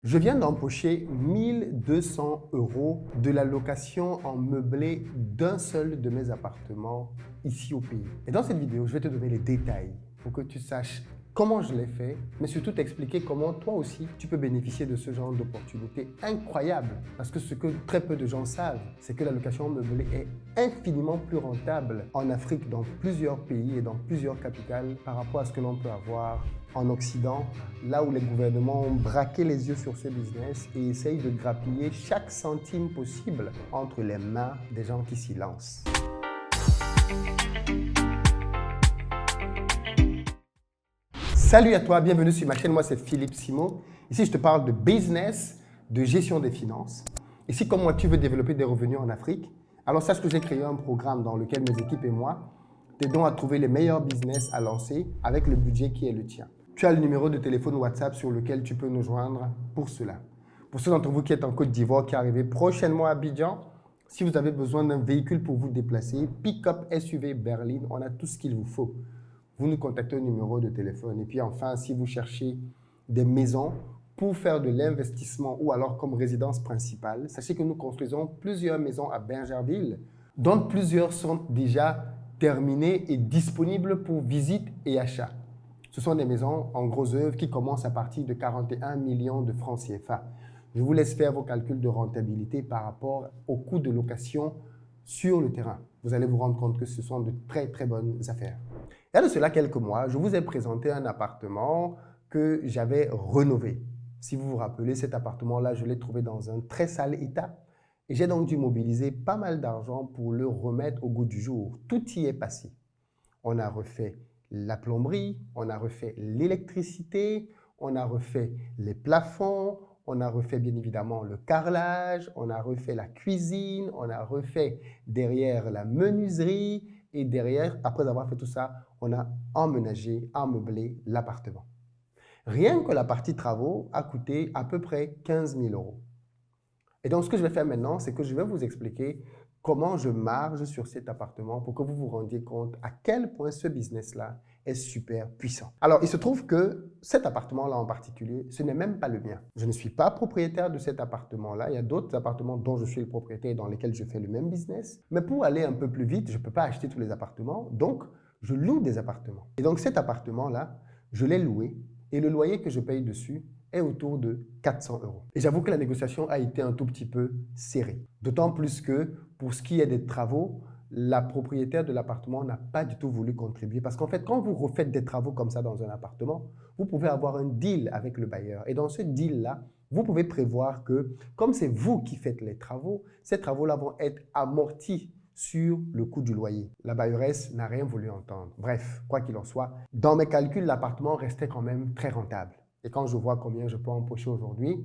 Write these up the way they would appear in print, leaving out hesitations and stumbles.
Je viens d'empocher 1200 € de la location en meublé d'un seul de mes appartements ici au pays. Et dans cette vidéo, je vais te donner les détails pour que tu saches comment je l'ai fait, mais surtout t'expliquer comment toi aussi tu peux bénéficier de ce genre d'opportunité incroyable. Parce que ce que très peu de gens savent, c'est que la location meublée est infiniment plus rentable en Afrique, dans plusieurs pays et dans plusieurs capitales par rapport à ce que l'on peut avoir en Occident, là où les gouvernements ont braqué les yeux sur ce business et essayent de grappiller chaque centime possible entre les mains des gens qui s'y lancent. Salut à toi, bienvenue sur ma chaîne, moi c'est Philippe Simo. Ici je te parle de business, de gestion des finances. Et si comme moi tu veux développer des revenus en Afrique, alors sache que j'ai créé un programme dans lequel mes équipes et moi t'aidons à trouver les meilleurs business à lancer avec le budget qui est le tien. Tu as le numéro de téléphone WhatsApp sur lequel tu peux nous joindre pour cela. Pour ceux d'entre vous qui êtes en Côte d'Ivoire, qui arrivez prochainement à Abidjan, si vous avez besoin d'un véhicule pour vous déplacer, pick-up SUV berline, on a tout ce qu'il vous faut. Vous nous contactez au numéro de téléphone. Et puis enfin, si vous cherchez des maisons pour faire de l'investissement ou alors comme résidence principale, sachez que nous construisons plusieurs maisons à Bingerville, dont plusieurs sont déjà terminées et disponibles pour visite et achat. Ce sont des maisons en gros œuvre qui commencent à partir de 41 millions de francs CFA. Je vous laisse faire vos calculs de rentabilité par rapport au coût de location sur le terrain. Vous allez vous rendre compte que ce sont de très très bonnes affaires. Il y a de cela quelques mois, je vous ai présenté un appartement que j'avais rénové. Si vous vous rappelez, cet appartement-là, je l'ai trouvé dans un très sale état. Et j'ai donc dû mobiliser pas mal d'argent pour le remettre au goût du jour. Tout y est passé. On a refait la plomberie, on a refait l'électricité, on a refait les plafonds, on a refait bien évidemment le carrelage, on a refait la cuisine, on a refait derrière la menuiserie et derrière, après avoir fait tout ça, on a emménagé, ameublé l'appartement. Rien que la partie travaux a coûté à peu près 15 000 €. Et donc, ce que je vais faire maintenant, c'est que je vais vous expliquer comment je marge sur cet appartement pour que vous vous rendiez compte à quel point ce business-là est super puissant. Alors, il se trouve que cet appartement-là en particulier, ce n'est même pas le mien. Je ne suis pas propriétaire de cet appartement-là. Il y a d'autres appartements dont je suis le propriétaire et dans lesquels je fais le même business. Mais pour aller un peu plus vite, je ne peux pas acheter tous les appartements. Donc, je loue des appartements. Et donc, cet appartement-là, je l'ai loué et le loyer que je paye dessus est autour de 400 €. Et j'avoue que la négociation a été un tout petit peu serrée. D'autant plus que pour ce qui est des travaux, la propriétaire de l'appartement n'a pas du tout voulu contribuer. Parce qu'en fait, quand vous refaites des travaux comme ça dans un appartement, vous pouvez avoir un deal avec le bailleur. Et dans ce deal-là, vous pouvez prévoir que, comme c'est vous qui faites les travaux, ces travaux-là vont être amortis sur le coût du loyer. La bailleresse n'a rien voulu entendre. Bref, quoi qu'il en soit, dans mes calculs, l'appartement restait quand même très rentable. Et quand je vois combien je peux empocher aujourd'hui,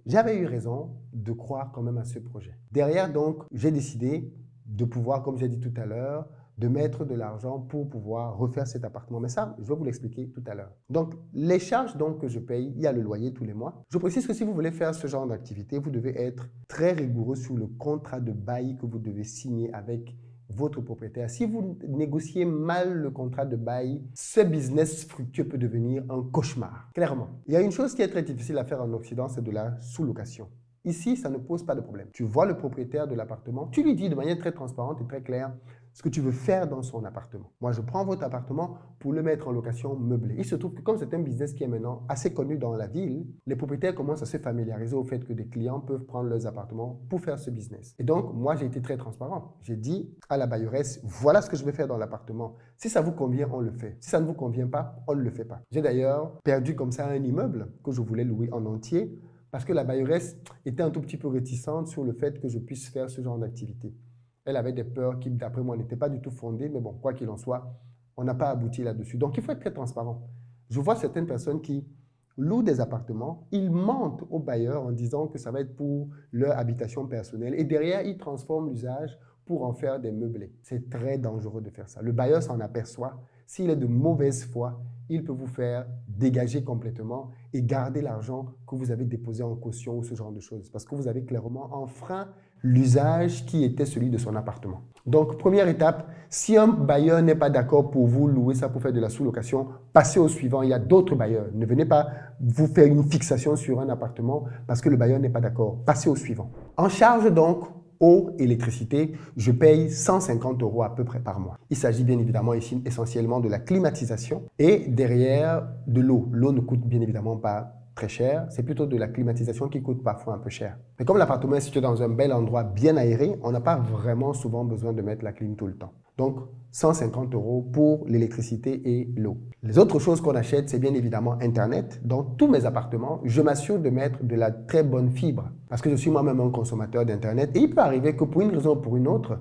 j'avais eu raison de croire quand même à ce projet. Derrière, donc, j'ai décidé de pouvoir, comme j'ai dit tout à l'heure, de mettre de l'argent pour pouvoir refaire cet appartement. Mais ça, je vais vous l'expliquer tout à l'heure. Donc, les charges donc, que je paye, il y a le loyer tous les mois. Je précise que si vous voulez faire ce genre d'activité, vous devez être très rigoureux sur le contrat de bail que vous devez signer avec votre propriétaire. Si vous négociez mal le contrat de bail, ce business fructueux peut devenir un cauchemar. Clairement. Il y a une chose qui est très difficile à faire en Occident, c'est de la sous-location. Ici, ça ne pose pas de problème. Tu vois le propriétaire de l'appartement, tu lui dis de manière très transparente et très claire ce que tu veux faire dans son appartement. Moi, je prends votre appartement pour le mettre en location meublée. Il se trouve que comme c'est un business qui est maintenant assez connu dans la ville, les propriétaires commencent à se familiariser au fait que des clients peuvent prendre leurs appartements pour faire ce business. Et donc, moi, j'ai été très transparent. J'ai dit à la bailleresse, voilà ce que je vais faire dans l'appartement. Si ça vous convient, on le fait. Si ça ne vous convient pas, on ne le fait pas. J'ai d'ailleurs perdu comme ça un immeuble que je voulais louer en entier parce que la bailleresse était un tout petit peu réticente sur le fait que je puisse faire ce genre d'activité. Elle avait des peurs qui, d'après moi, n'étaient pas du tout fondées, mais bon, quoi qu'il en soit, on n'a pas abouti là-dessus. Donc, il faut être très transparent. Je vois certaines personnes qui louent des appartements, ils mentent aux bailleurs en disant que ça va être pour leur habitation personnelle et derrière, ils transforment l'usage pour en faire des meublés. C'est très dangereux de faire ça. Le bailleur s'en aperçoit, s'il est de mauvaise foi, il peut vous faire dégager complètement et garder l'argent que vous avez déposé en caution ou ce genre de choses. Parce que vous avez clairement enfreint l'usage qui était celui de son appartement. Donc, première étape, si un bailleur n'est pas d'accord pour vous louer ça pour faire de la sous-location, passez au suivant. Il y a d'autres bailleurs. Ne venez pas vous faire une fixation sur un appartement parce que le bailleur n'est pas d'accord. Passez au suivant. En charge donc, eau, électricité, je paye 150 € à peu près par mois. Il s'agit bien évidemment ici essentiellement de la climatisation et derrière de l'eau. L'eau ne coûte bien évidemment pas très cher, c'est plutôt de la climatisation qui coûte parfois un peu cher. Mais comme l'appartement est situé dans un bel endroit bien aéré, on n'a pas vraiment souvent besoin de mettre la clim tout le temps. Donc 150 € pour l'électricité et l'eau. Les autres choses qu'on achète, c'est bien évidemment Internet. Dans tous mes appartements, je m'assure de mettre de la très bonne fibre parce que je suis moi-même un consommateur d'Internet et il peut arriver que pour une raison ou pour une autre,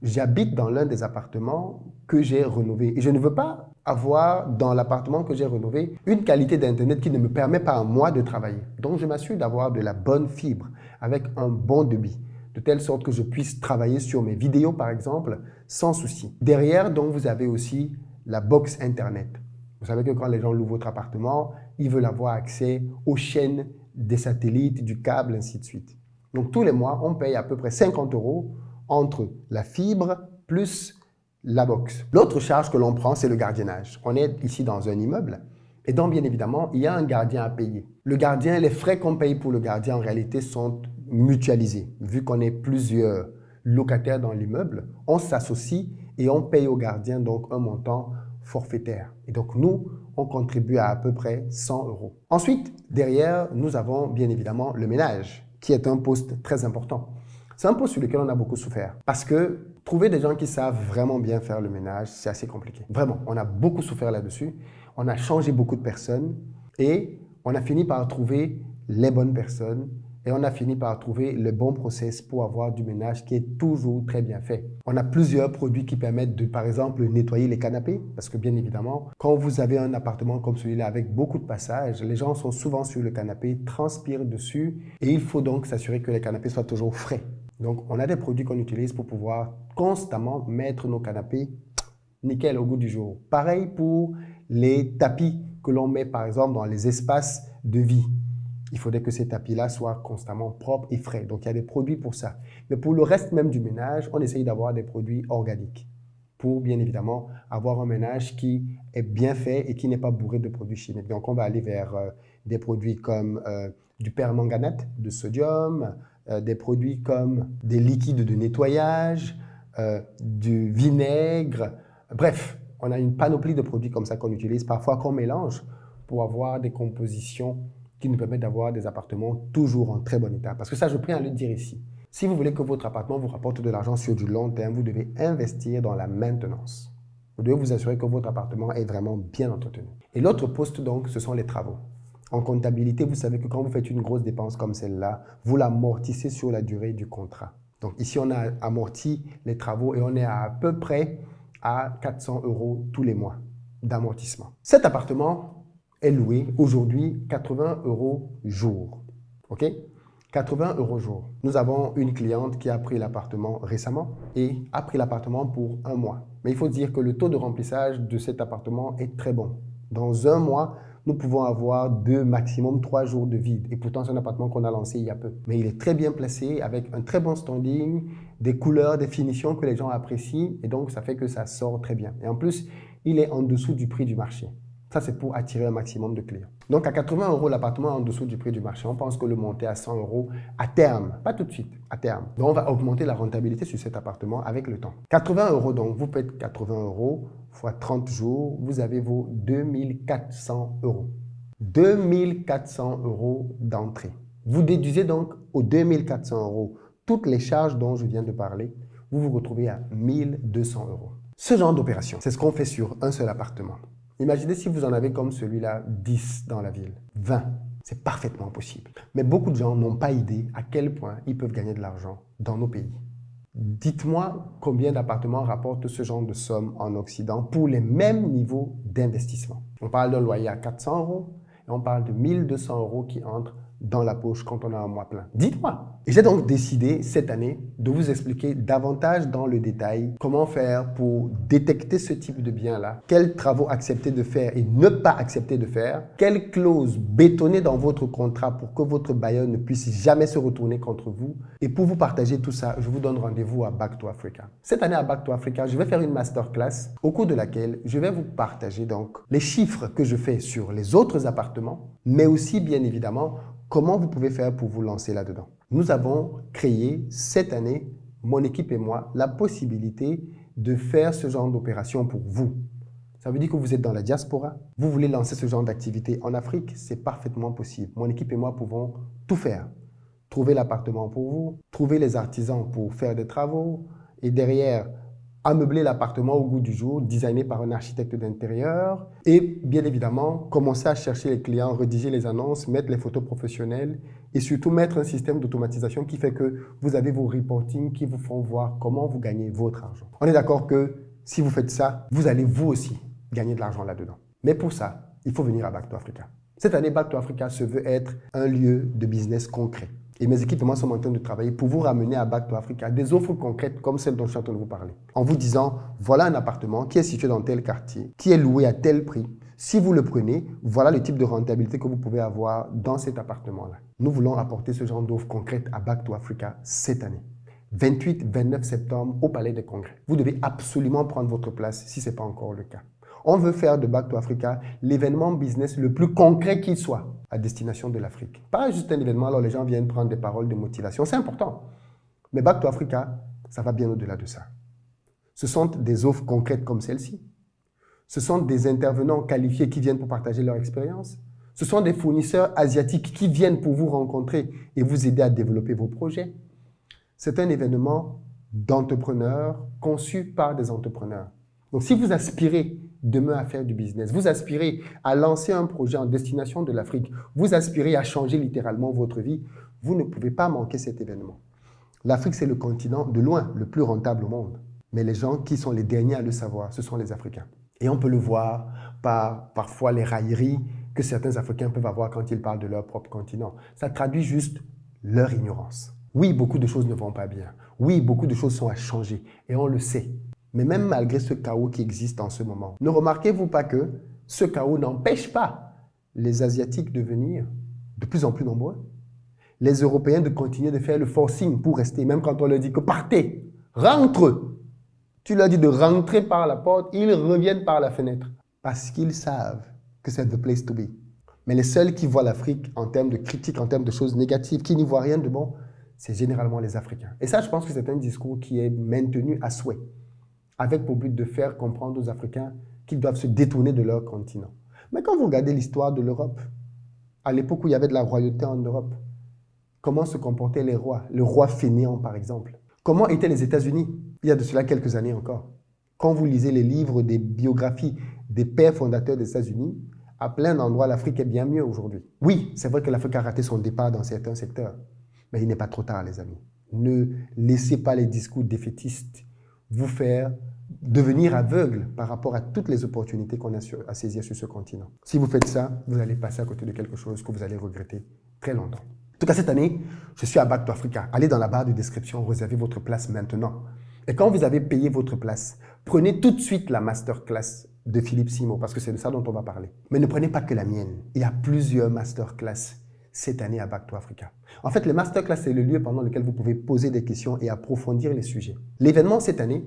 j'habite dans l'un des appartements que j'ai rénové et je ne veux pas avoir dans l'appartement que j'ai rénové une qualité d'Internet qui ne me permet pas à moi de travailler. Donc, je m'assure d'avoir de la bonne fibre avec un bon débit, de telle sorte que je puisse travailler sur mes vidéos, par exemple, sans souci. Derrière, donc, vous avez aussi la box Internet. Vous savez que quand les gens louent votre appartement, ils veulent avoir accès aux chaînes des satellites, du câble, ainsi de suite. Donc, tous les mois, on paye à peu près 50 € entre la fibre plus la box. L'autre charge que l'on prend, c'est le gardiennage. On est ici dans un immeuble et donc, bien évidemment, il y a un gardien à payer. Le gardien, les frais qu'on paye pour le gardien, en réalité, sont mutualisés. Vu qu'on est plusieurs locataires dans l'immeuble, on s'associe et on paye au gardien donc un montant forfaitaire. Et donc, nous, on contribue à peu près 100 €. Ensuite, derrière, nous avons bien évidemment le ménage, qui est un poste très important. C'est un poste sur lequel on a beaucoup souffert parce que trouver des gens qui savent vraiment bien faire le ménage, c'est assez compliqué. Vraiment, on a beaucoup souffert là-dessus. On a changé beaucoup de personnes et on a fini par trouver les bonnes personnes et on a fini par trouver le bon process pour avoir du ménage qui est toujours très bien fait. On a plusieurs produits qui permettent de, par exemple, nettoyer les canapés parce que bien évidemment, quand vous avez un appartement comme celui-là avec beaucoup de passages, les gens sont souvent sur le canapé, transpirent dessus et il faut donc s'assurer que les canapés soient toujours frais. Donc, on a des produits qu'on utilise pour pouvoir constamment mettre nos canapés nickel au goût du jour. Pareil pour les tapis que l'on met par exemple dans les espaces de vie. Il faudrait que ces tapis-là soient constamment propres et frais. Donc, il y a des produits pour ça. Mais pour le reste même du ménage, on essaye d'avoir des produits organiques pour, bien évidemment, avoir un ménage qui est bien fait et qui n'est pas bourré de produits chimiques. Donc, on va aller vers des produits comme du permanganate de sodium, des produits comme des liquides de nettoyage, du vinaigre. Bref, on a une panoplie de produits comme ça qu'on utilise, parfois qu'on mélange pour avoir des compositions qui nous permettent d'avoir des appartements toujours en très bon état. Parce que ça, je tiens à le dire ici. Si vous voulez que votre appartement vous rapporte de l'argent sur du long terme, vous devez investir dans la maintenance. Vous devez vous assurer que votre appartement est vraiment bien entretenu. Et l'autre poste, donc, ce sont les travaux. En comptabilité, vous savez que quand vous faites une grosse dépense comme celle-là, vous l'amortissez sur la durée du contrat. Donc ici, on a amorti les travaux et on est à peu près à 400 € tous les mois d'amortissement. Cet appartement est loué aujourd'hui 80 € jour. OK? 80 € jour. Nous avons une cliente qui a pris l'appartement récemment et a pris l'appartement pour un mois. Mais il faut dire que le taux de remplissage de cet appartement est très bon. Dans un mois, nous pouvons avoir 2, maximum 3 jours de vide. Et pourtant, c'est un appartement qu'on a lancé il y a peu. Mais il est très bien placé, avec un très bon standing, des couleurs, des finitions que les gens apprécient. Et donc, ça fait que ça sort très bien. Et en plus, il est en dessous du prix du marché. Ça, c'est pour attirer un maximum de clients. Donc, à 80 € l'appartement est en dessous du prix du marché. On pense que le monter à 100 € à terme, pas tout de suite, à terme. Donc, on va augmenter la rentabilité sur cet appartement avec le temps. 80 €, donc, vous faites 80 € fois 30 jours, vous avez vos 2400 €. 2400 € d'entrée. Vous déduisez donc aux 2400 € toutes les charges dont je viens de parler. Vous vous retrouvez à 1200 €. Ce genre d'opération, c'est ce qu'on fait sur un seul appartement. Imaginez si vous en avez comme celui-là 10 dans la ville, 20. C'est parfaitement possible. Mais beaucoup de gens n'ont pas idée à quel point ils peuvent gagner de l'argent dans nos pays. Dites-moi combien d'appartements rapportent ce genre de somme en Occident pour les mêmes niveaux d'investissement. On parle d'un loyer à 400 € et on parle de 1200 € qui entrent dans la poche quand on a un mois plein? Dites-moi. Et j'ai donc décidé cette année de vous expliquer davantage dans le détail comment faire pour détecter ce type de bien-là, quels travaux accepter de faire et ne pas accepter de faire, quelles clauses bétonner dans votre contrat pour que votre bailleur ne puisse jamais se retourner contre vous. Et pour vous partager tout ça, je vous donne rendez-vous à Back to Africa. Cette année à Back to Africa, je vais faire une masterclass au cours de laquelle je vais vous partager donc les chiffres que je fais sur les autres appartements, mais aussi bien évidemment comment vous pouvez faire pour vous lancer là-dedans. Nous avons créé cette année, mon équipe et moi, la possibilité de faire ce genre d'opération pour vous. Ça veut dire que vous êtes dans la diaspora, vous voulez lancer ce genre d'activité en Afrique, c'est parfaitement possible. Mon équipe et moi pouvons tout faire. Trouver l'appartement pour vous, trouver les artisans pour faire des travaux et derrière, ameubler l'appartement au goût du jour, designé par un architecte d'intérieur et bien évidemment, commencer à chercher les clients, rédiger les annonces, mettre les photos professionnelles et surtout mettre un système d'automatisation qui fait que vous avez vos reportings qui vous font voir comment vous gagnez votre argent. On est d'accord que si vous faites ça, vous allez vous aussi gagner de l'argent là-dedans. Mais pour ça, il faut venir à Back to Africa. Cette année, Back to Africa se veut être un lieu de business concret. Et mes équipes et moi sommes en train de travailler pour vous ramener à Back to Africa des offres concrètes comme celles dont je suis en train de vous parler. En vous disant, voilà un appartement qui est situé dans tel quartier, qui est loué à tel prix. Si vous le prenez, voilà le type de rentabilité que vous pouvez avoir dans cet appartement-là. Nous voulons apporter ce genre d'offres concrètes à Back to Africa cette année. 28-29 septembre au Palais des Congrès. Vous devez absolument prendre votre place si ce n'est pas encore le cas. On veut faire de Back to Africa l'événement business le plus concret qu'il soit à destination de l'Afrique. Pas juste un événement alors les gens viennent prendre des paroles de motivation, c'est important. Mais Back to Africa, ça va bien au-delà de ça. Ce sont des offres concrètes comme celle-ci. Ce sont des intervenants qualifiés qui viennent pour partager leur expérience. Ce sont des fournisseurs asiatiques qui viennent pour vous rencontrer et vous aider à développer vos projets. C'est un événement d'entrepreneurs conçu par des entrepreneurs. Donc, si vous aspirez demain à faire du business, vous aspirez à lancer un projet en destination de l'Afrique, vous aspirez à changer littéralement votre vie, vous ne pouvez pas manquer cet événement. L'Afrique, c'est le continent de loin le plus rentable au monde. Mais les gens qui sont les derniers à le savoir, ce sont les Africains. Et on peut le voir par parfois les railleries que certains Africains peuvent avoir quand ils parlent de leur propre continent. Ça traduit juste leur ignorance. Oui, beaucoup de choses ne vont pas bien. Oui, beaucoup de choses sont à changer. Et on le sait. Mais même malgré ce chaos qui existe en ce moment, ne remarquez-vous pas que ce chaos n'empêche pas les Asiatiques de venir de plus en plus nombreux, les Européens de continuer de faire le forcing pour rester, même quand on leur dit que partez, rentre. Tu leur dis de rentrer par la porte, ils reviennent par la fenêtre parce qu'ils savent que c'est the place to be. Mais les seuls qui voient l'Afrique en termes de critiques, en termes de choses négatives, qui n'y voient rien de bon, c'est généralement les Africains. Et ça, je pense que c'est un discours qui est maintenu à souhait, avec pour but de faire comprendre aux Africains qu'ils doivent se détourner de leur continent. Mais quand vous regardez l'histoire de l'Europe, à l'époque où il y avait de la royauté en Europe, comment se comportaient les rois? Le roi fainéant, par exemple. Comment étaient les États-Unis, il y a de cela quelques années encore? Quand vous lisez les livres des biographies des pères fondateurs des États-Unis, à plein d'endroits, l'Afrique est bien mieux aujourd'hui. Oui, c'est vrai que l'Afrique a raté son départ dans certains secteurs, mais il n'est pas trop tard, les amis. Ne laissez pas les discours défaitistes vous faire devenir aveugle par rapport à toutes les opportunités qu'on a à saisir sur ce continent. Si vous faites ça, vous allez passer à côté de quelque chose que vous allez regretter très longtemps. En tout cas, cette année, je suis à Back to Africa. Allez dans la barre de description, réservez votre place maintenant. Et quand vous avez payé votre place, prenez tout de suite la masterclass de Philippe Simo, parce que c'est de ça dont on va parler. Mais ne prenez pas que la mienne. Il y a plusieurs masterclass cette année à Back to Africa. En fait, les masterclass, c'est le lieu pendant lequel vous pouvez poser des questions et approfondir les sujets. L'événement cette année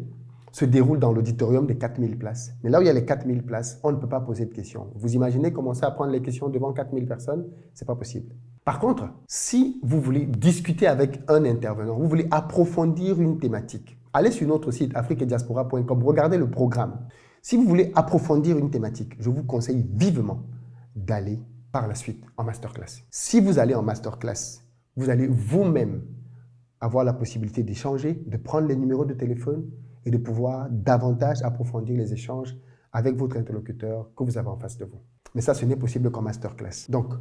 se déroule dans l'auditorium des 4000 places. Mais là où il y a les 4000 places, on ne peut pas poser de questions. Vous imaginez commencer à prendre les questions devant 4000 personnes? Ce n'est pas possible. Par contre, si vous voulez discuter avec un intervenant, vous voulez approfondir une thématique, allez sur notre site afriquediaspora.com, regardez le programme. Si vous voulez approfondir une thématique, je vous conseille vivement d'aller par la suite en masterclass. Si vous allez en masterclass, vous allez vous-même avoir la possibilité d'échanger, de prendre les numéros de téléphone et de pouvoir davantage approfondir les échanges avec votre interlocuteur que vous avez en face de vous. Mais ça, ce n'est possible qu'en masterclass. Donc,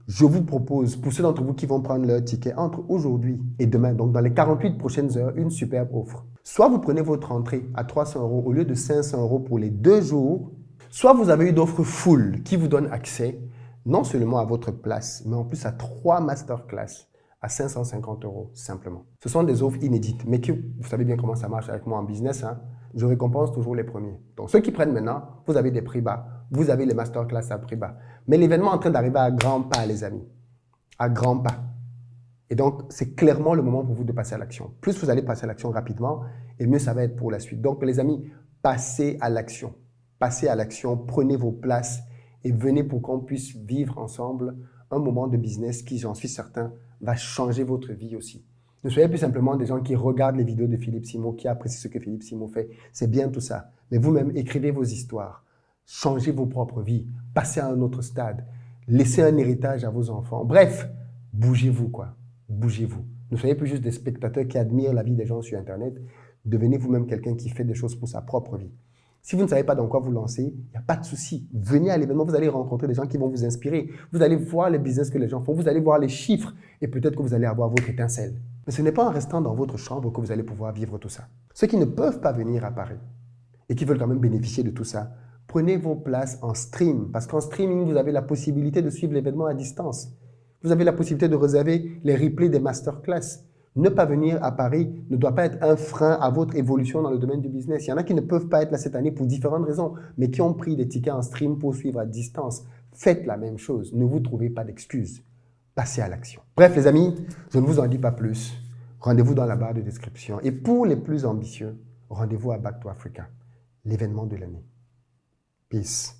je vous propose, pour ceux d'entre vous qui vont prendre leur ticket entre aujourd'hui et demain, donc dans les 48 prochaines heures, une superbe offre. Soit vous prenez votre entrée à 300 € au lieu de 500 € pour les 2 jours, soit vous avez une offre full qui vous donne accès non seulement à votre place, mais en plus à 3 masterclass à 550 € simplement. Ce sont des offres inédites, mais que vous savez bien comment ça marche avec moi en business. Hein? Je récompense toujours les premiers. Donc ceux qui prennent maintenant, vous avez des prix bas. Vous avez les masterclass à prix bas. Mais l'événement est en train d'arriver à grands pas, les amis. À grands pas. Et donc, c'est clairement le moment pour vous de passer à l'action. Plus vous allez passer à l'action rapidement, et mieux ça va être pour la suite. Donc, les amis, passez à l'action. Passez à l'action, prenez vos places et venez pour qu'on puisse vivre ensemble un moment de business qui, j'en suis certain, va changer votre vie aussi. Ne soyez plus simplement des gens qui regardent les vidéos de Philippe Simo, qui apprécient ce que Philippe Simo fait. C'est bien tout ça. Mais vous-même, écrivez vos histoires. Changez vos propres vies. Passez à un autre stade. Laissez un héritage à vos enfants. Bref, bougez-vous, quoi. Bougez-vous. Ne soyez plus juste des spectateurs qui admirent la vie des gens sur Internet. Devenez vous-même quelqu'un qui fait des choses pour sa propre vie. Si vous ne savez pas dans quoi vous lancer, il n'y a pas de souci. Venez à l'événement, vous allez rencontrer des gens qui vont vous inspirer. Vous allez voir les business que les gens font, vous allez voir les chiffres et peut-être que vous allez avoir votre étincelle. Mais ce n'est pas en restant dans votre chambre que vous allez pouvoir vivre tout ça. Ceux qui ne peuvent pas venir à Paris et qui veulent quand même bénéficier de tout ça, prenez vos places en stream parce qu'en streaming, vous avez la possibilité de suivre l'événement à distance. Vous avez la possibilité de réserver les replays des masterclass. Ne pas venir à Paris ne doit pas être un frein à votre évolution dans le domaine du business. Il y en a qui ne peuvent pas être là cette année pour différentes raisons, mais qui ont pris des tickets en stream pour suivre à distance. Faites la même chose. Ne vous trouvez pas d'excuses. Passez à l'action. Bref, les amis, je ne vous en dis pas plus. Rendez-vous dans la barre de description. Et pour les plus ambitieux, rendez-vous à Back to Africa, l'événement de l'année. Peace.